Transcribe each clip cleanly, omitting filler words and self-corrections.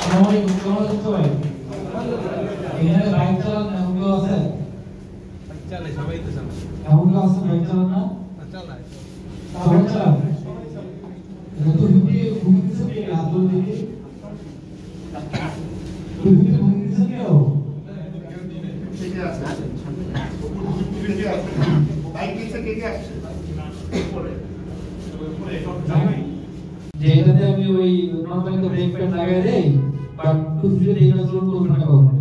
আসসালামু আলাইকুম, কেমন আছেন সবাই? এখানে বাইক চালান এমন কেউ আছে? চালাই সবাই তো চালায়। এমন কেউ আছে বাইক চালান না? চালায় সবাই চালান? এটা তো ভূমি দিচ্ছে কে? আদৌ দেখি ভূমি দিচ্ছে কেউ? কে আছে? কে আছে? বাইক নিচে কে আছে? উপরে। যে এটাতে আমি ওই নরমালি তো ব্রেক প্যাড লাগাই দেই, বাট 250 এই কাজ করবে না কখনো।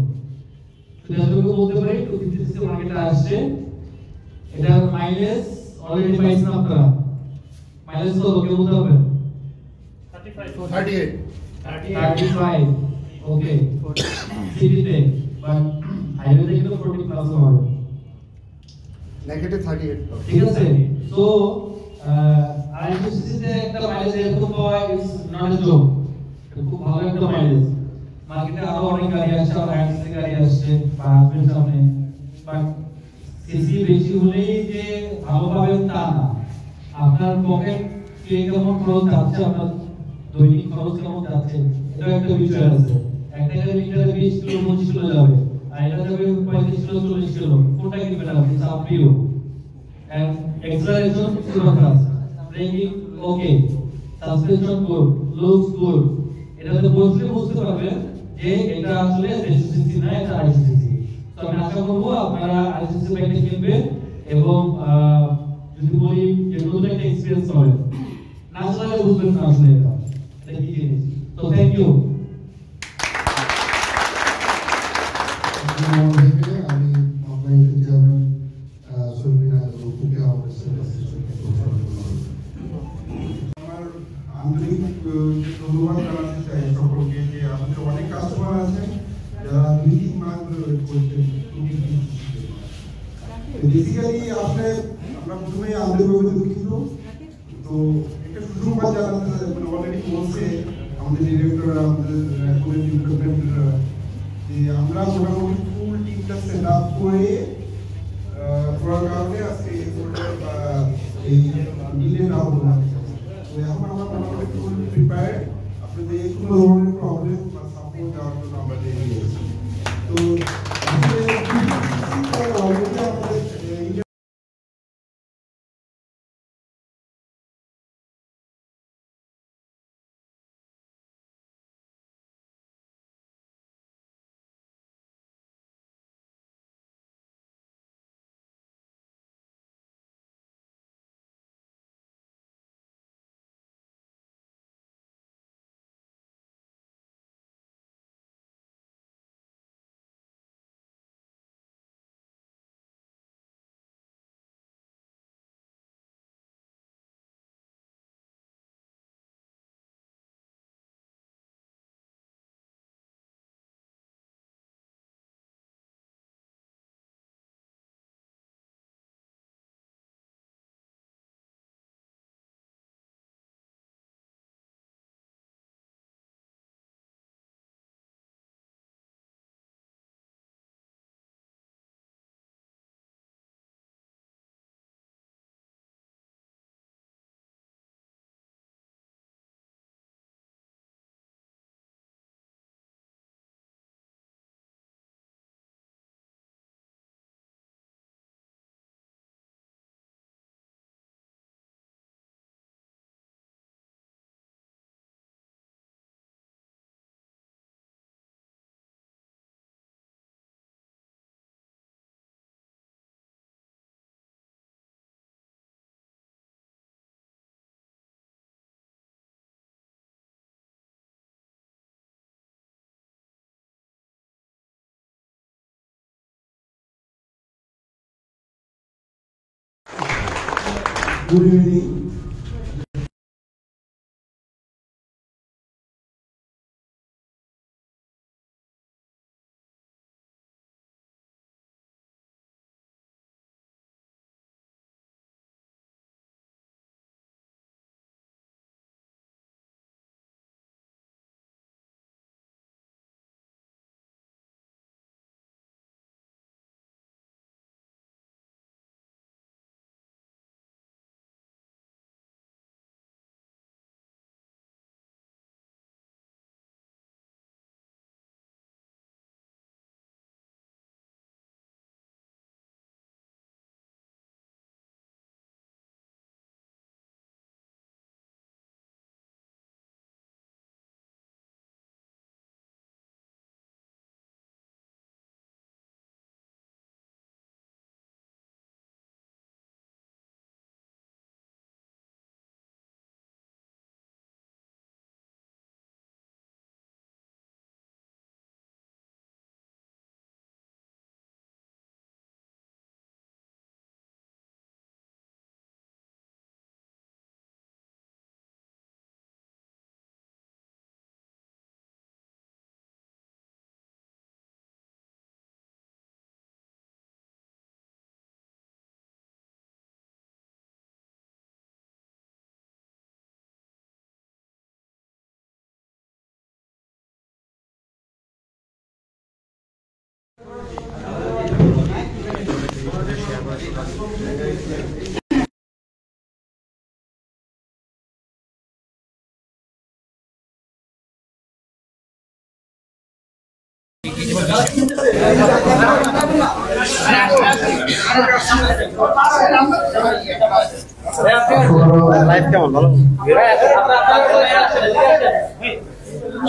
তো যতটুকু বলতে পারি 250 সিসি মার্কেটে আসছে। এটার মাইলেজ অলরেডি পাইছেন আপনারা। মাইলেজ কত কেউ বলতে পারবেন? 38 35 ওকে সিটিতে, বাট হাইওয়েতে কিন্তু 40 প্লাস হবে। নেগেটিভ 38 ঠিক আছে। সো আইএনটি সিসিতে একটা মাইলেজ এরকম পাওয়া ইজ নট এ জোক। খুব ভালো একটা মাইলেজ। মার্কেটে আরো অনেক গাড়ি আসছে, আর আইএনসি গাড়ি আসছে বা আসবে সামনে, বাট সিসি বেশি হলেই যে ভালো পাবেন তা না। আপনার পকেট কে কেমন খরচ যাচ্ছে, আপনার দৈনিক খরচ কেমন যাচ্ছে, এটা একটা বিষয় আছে। একটা গাড়ি লিটারে 20 কিলো 25 কিলো যাবে, আর এটা যাবে 35 কিলো 40 কিলো। কোনটা কিনবেন আপনি? It's up to you. And acceleration super fast, braking okay, suspension good, looks good. এটাতে বসলে বুঝতে পারবেন যে এটা আসলে 150 সিসি না, এটা 250 সিসি। তো আমি আশা করব আপনারা 250 সিসি বাইকটা কিনবেন এবং যদি বলি যে নতুন একটা এক্সপেরিয়েন্স হবে, না চালালে বুঝবেন না আসলে এটা কি জিনিস। তো থ্যাংক ইউ। আমি অনলাইনে চেয়ারম্যান সরবিনা গ্রুপকে আমাদের আমার আন্তরিক ধন্যবাদ জানাতে চাই সকলকে যে আমাদের অনেক কাস্টমার আছে যারা 2-3 মাস ধরে ওয়েট করছেন। বেসিক্যালি আসলে আমরা প্রথমেই আন্তরিকভাবে দুঃখিত। তো একটা সুসংবাদ জানাতে অলরেডি বলছে আমাদের ডিরেক্টর, আমাদের ডিপার্টমেন্টরা, যে আমরা মোটামুটি ফুল টিমটা সেট আপ করে করার কারণে আজকে এই ডিলে না হলো না। তো এখন আমরা মোটামুটি ফুল প্রিপেয়ার্ড, আপনাদের যে কোনো ধরনের প্রবলেম বা সাপোর্ট দেওয়ার জন্য আমরা রেডি আছি। তো অলরেডি আমাদের good evening.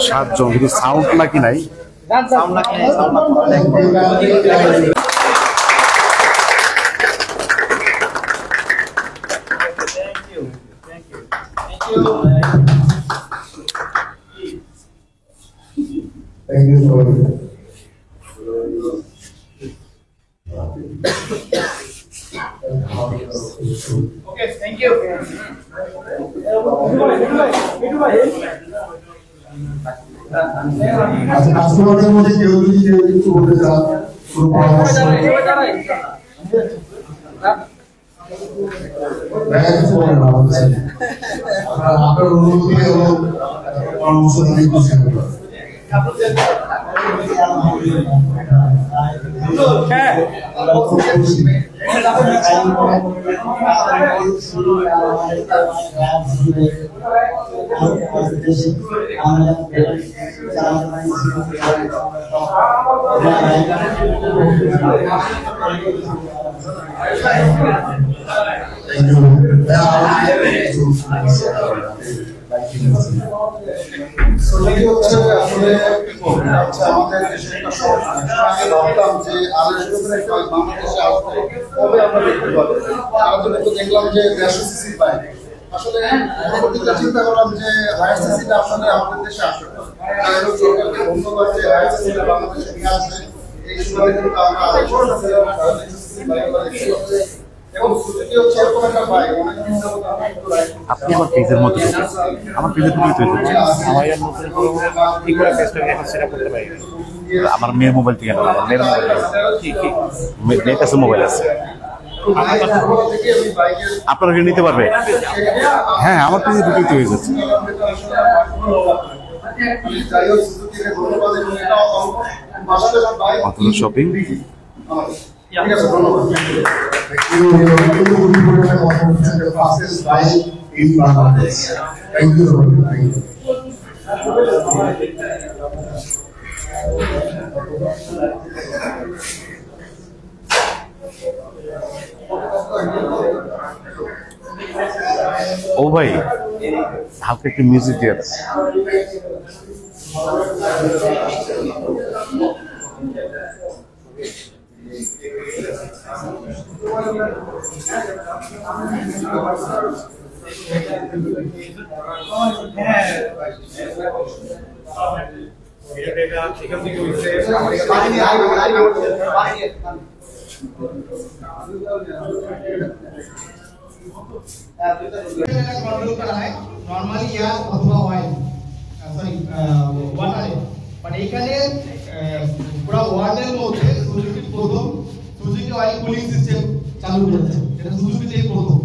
সাতজন কিন্তু সাউন্ড নাকি নাই Thank you for Okay, thank you. আচ্ছা কাস্টমারদের মধ্যে কেউ কিছু বলতে চান কোনো পরামর্শ আপনার অনুভূতি এবং পরামর্শ নিয়ে খুশি আমাদের দেশে একটা সমস্যা আগে ভাবতাম যে বাংলাদেশে আসবে তবে আমরা দেখতে পাবো তো দেখলাম যে 150 সিসি বাইক আসলে পরবর্তীতে চিন্তা করলাম যে হায়ার সিসিটা আসলে আমাদের দেশে আসবে সরকারকে ধন্যবাদ যে হায়ার সিসিটা বাংলাদেশে নিয়ে আসবে এই সময় কিন্তু আমরা এবং সুযোগী হচ্ছে এরকম একটা বাইক অনেক আপনি আমার পেজের মধ্যে আমার পেজের মধ্যে তৈরি করছেন আমার মেয়ের মোবাইল থেকে না আমার মেয়ের মোবাইল মেয়ের কাছে মোবাইল আছে আপনারা কি নিতে পারবে হ্যাঁ আমার পেজে দুটোই তৈরি হয়ে যাচ্ছে শপিং ও ভাই হালকা একটু মিউজিক দিয়ে নরমালি এয়ার অথবা অয়েল সরি ওয়াটারে বাট এখানে পুরো ওয়ার্ল্ডের মধ্যে সুজুকি প্রথম সুজুকি অয়েল কুলিং সিস্টেম চালু করেছে এটা সুজুকিতেই প্রথম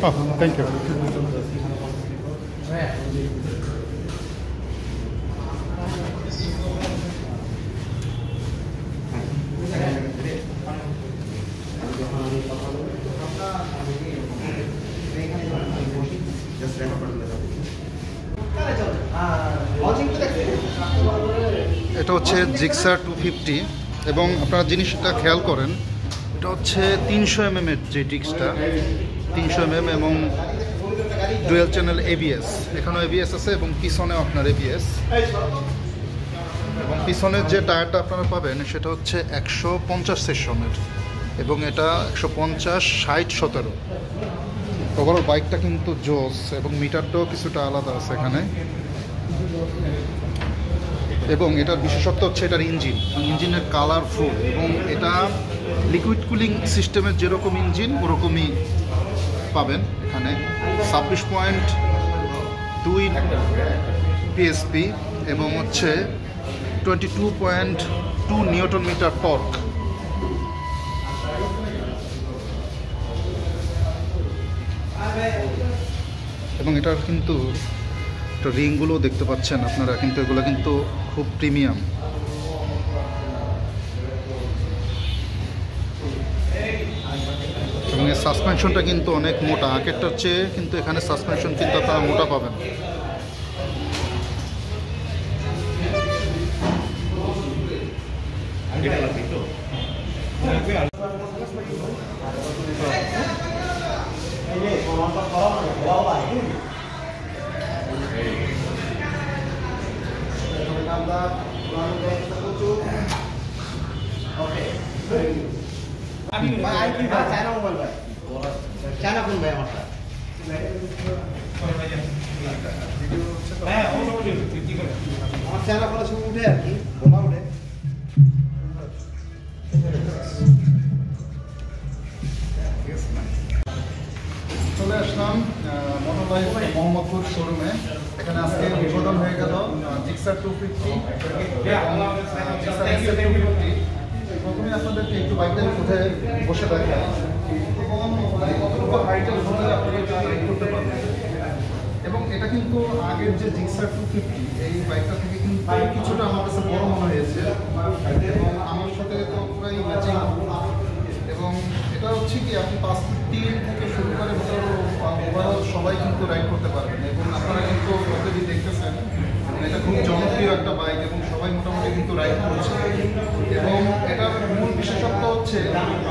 Oh, thank you. এটা হচ্ছে জিক্সার 250 এবং আপনারা জিনিসটা খেয়াল করেন এটা হচ্ছে 300 mm এর যে ডিস্কটা 300 mm এবং ডুয়াল চ্যানেল ABS এখানেও ABS আছে এবং পিছনেও আপনার ABS এবং পিছনের যে টায়ারটা আপনারা পাবেন সেটা হচ্ছে 150 সেশনের এবং এটা 150 60 17 ওভারঅল বাইকটা কিন্তু জোস এবং মিটারটাও কিছুটা আলাদা আছে এখানে এবং এটার বিশেষত্ব হচ্ছে এটার ইঞ্জিনের কালারফুল, এবং এটা লিকুইড কুলিং সিস্টেমের যেরকম ইঞ্জিন ওরকমই পাবেন এখানে। 26.2 PSP এবং হচ্ছে 22.2 নিউটন মিটার টর্ক। এবং এটার কিন্তু রিংগুলো দেখতে পাচ্ছেন আপনারা, কিন্তু এগুলো কিন্তু খুব প্রিমিয়াম। এবং এর সাসপেনশনটা কিন্তু অনেক মোটা, আগেরটার চেয়ে কিন্তু এখানে সাসপেনশন কিন্তু আপনারা মোটা পাবেন। চলে আসলাম মনোলয় মোহাম্মদপুর শোরুমে। এখানে আজকে উদ্বোধন হয়ে গেল জিক্সার 250 প্রথমে আপনাদেরকে একটু বাইকের উঠে বসে দেখাই কতটুকু হাইটের হলে আপনারা রাইড করতে পারবেন। এবং এটা কিন্তু আগের যে জিক্সার 250 এই বাইকটা থেকে কিন্তু কিছুটা আমার কাছে বড় মনে হয়েছে, এবং আমার সাথে তো পুরাই ম্যাচিং। এবং এটা হচ্ছে কি আপনি 5 ফিট থেকে শুরু করে ওভারঅল সবাই কিন্তু রাইড করতে পারবেন। এবং আপনারা কিন্তু অলরেডি দেখতেছেন এটা খুব জনপ্রিয় একটা বাইক এবং সবাই মোটামুটি কিন্তু রাইড করছে। এবং এটার মূল বিশেষত্ব হচ্ছে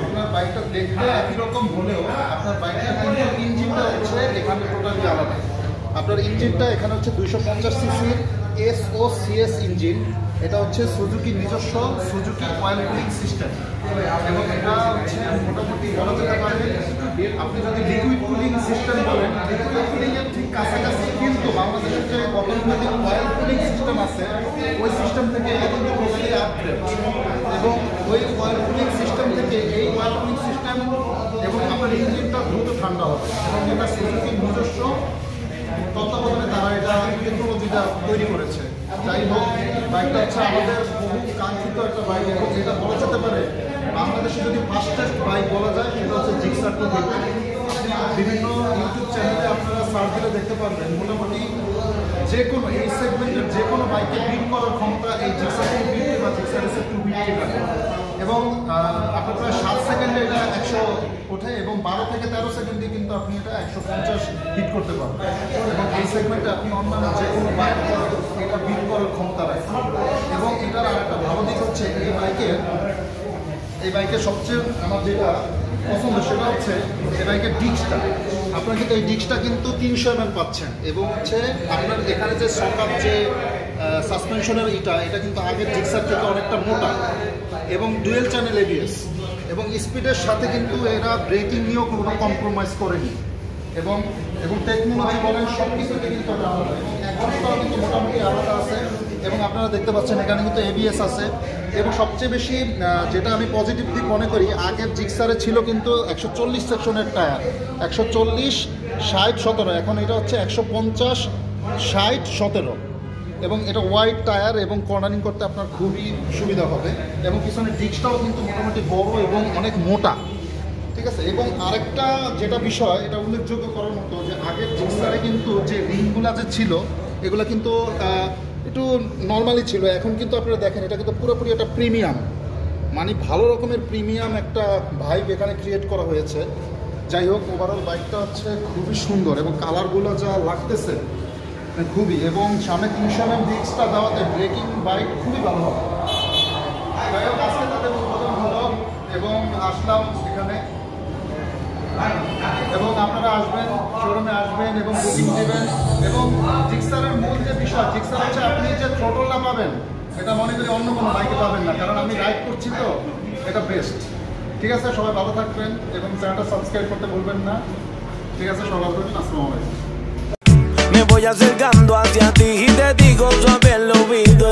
আপনার বাইকটা দেখতে একই রকম হলেও আপনার বাইকটার কিন্তু ইঞ্জিনটা হচ্ছে এখানে টোটালি আলাদা। আপনার ইঞ্জিনটা এখানে হচ্ছে 250 সিসির SOCS ইঞ্জিন। এটা হচ্ছে সুজুকি নিজস্ব সুজুকি অয়েল কুলিং সিস্টেম। এবং এটা হচ্ছে মোটামুটি বলা যেতে পারে আপনি যদি লিকুইড কুলিং সিস্টেম বলেন, লিকুইড কুলিংয়ের ঠিক কাছাকাছি, কিন্তু বাংলাদেশের যে গতানুগতিক অয়েল কুলিং সিস্টেম আছে ওই সিস্টেম থেকে এটা কিন্তু টোটালি আপগ্রেড। এবং ওই অয়েল কুলিং সিস্টেম থেকে এই অয়েল কুলিং সিস্টেম এবং আমার ইঞ্জিনটা দ্রুত ঠান্ডা হবে। এবং এটা সুজুকির নিজস্ব তত্ত্বাবধানে তারা এটা টেকনোলজিটা তৈরি করেছে। যাই হোক, বাইকটা হচ্ছে আমাদের বহু কাঙ্ক্ষিত একটা বাইক, এবং যেটা বলা যেতে পারে বাংলাদেশে যদি ফাস্টেস্ট বাইক বলা যায় সেটা হচ্ছে জিক্সার 250। বিভিন্ন ইউটিউব চ্যানেলে আপনারা সার্চ দিলে দেখতে পারবেন মোটামুটি যে কোনো এই সেগমেন্টের যে কোনো বাইকে বিট করার ক্ষমতা এই জিক্সার 250 বা জিক্সার 250 থাকে। এবং আপনার প্রায় 7 সেকেন্ডে এটা 100 ওঠে, এবং 12 থেকে 13 সেকেন্ডে কিন্তু আপনি এটা 150 হিট করতে পারবেন। এবং এই সেগমেন্টে আপনি অন্যান্য যে কোনো বাইক এটা বিট করার ক্ষমতা রাখেন। এবং এটার আরেকটা ভালো দিক হচ্ছে এই বাইকের সবচেয়ে আমার যেটা পছন্দ সেটা হচ্ছে এই বাইকের ডিস্কটা। আপনারা কিন্তু এই ডিস্কটা কিন্তু 300 mm পাচ্ছেন, এবং হচ্ছে আপনার এখানে যে সকার যে সাসপেনশনের এটা কিন্তু আগের জিক্সার থেকে অনেকটা মোটা, এবং ডুয়েল চ্যানেল ABS। এবং স্পিডের সাথে কিন্তু এরা ব্রেকিং নিয়েও কোনো কম্প্রোমাইজ করেনি। এবং টেকনোলজি বলেন সব কিছুতে কিন্তু আলাদা, এবং একজনটাও কিন্তু মোটামুটি আলাদা আছে। এবং আপনারা দেখতে পাচ্ছেন এখানে কিন্তু ABS আছে। এবং সবচেয়ে বেশি যেটা আমি পজিটিভ দিক মনে করি, আগের জিক্সারে ছিল কিন্তু 140 সেকশনের টায়ার, 140, 60, 17। এখন এটা হচ্ছে 150, 60, 17। এবং এটা ওয়াইড টায়ার, এবং কর্নারিং করতে আপনার খুবই সুবিধা হবে। এবং পিছনের ডিস্কটাও কিন্তু মোটামুটি বড় এবং অনেক মোটা, ঠিক আছে। এবং আরেকটা যেটা বিষয় এটা উল্লেখযোগ্য করার মতো, যে আগের জিক্সারে কিন্তু যে রিংগুলা যে ছিল এগুলো কিন্তু একটু নর্মালি ছিল। এখন কিন্তু আপনারা দেখেন এটা কিন্তু পুরোপুরি একটা প্রিমিয়াম, মানে ভালো রকমের প্রিমিয়াম একটা ভাইব এখানে ক্রিয়েট করা হয়েছে। যাই হোক, ওভারঅল বাইকটা হচ্ছে খুবই সুন্দর, এবং কালারগুলো যা লাগতেছে খুবই। এবং সামনে 300 mm ডিস্কটা দেওয়াতে ব্রেকিং বাইক খুবই ভালো হবে। যাই হোক, আজকে তাদের উদ্বোধন হলো এবং আসলাম এখানে, এবং আপনারা আসবেন, শোরুমে আসবেন এবং বুকিং দেবেন। এবং জিক্সারের মূল যে বিষয়, জিক্সার হচ্ছে আপনি যে থ্রোটলটা পাবেন এটা মনে করি অন্য কোনো বাইকে পাবেন না, কারণ আমি রাইড করছি তো এটা বেস্ট। ঠিক আছে, সবাই ভালো থাকবেন এবং চ্যানেলটা সাবস্ক্রাইব করতে ভুলবেন না। ঠিক আছে, সবাই ভালো থাকবেন। আসসালামু আলাইকুম। Me voy acercando hacia ti y te digo suave al oído.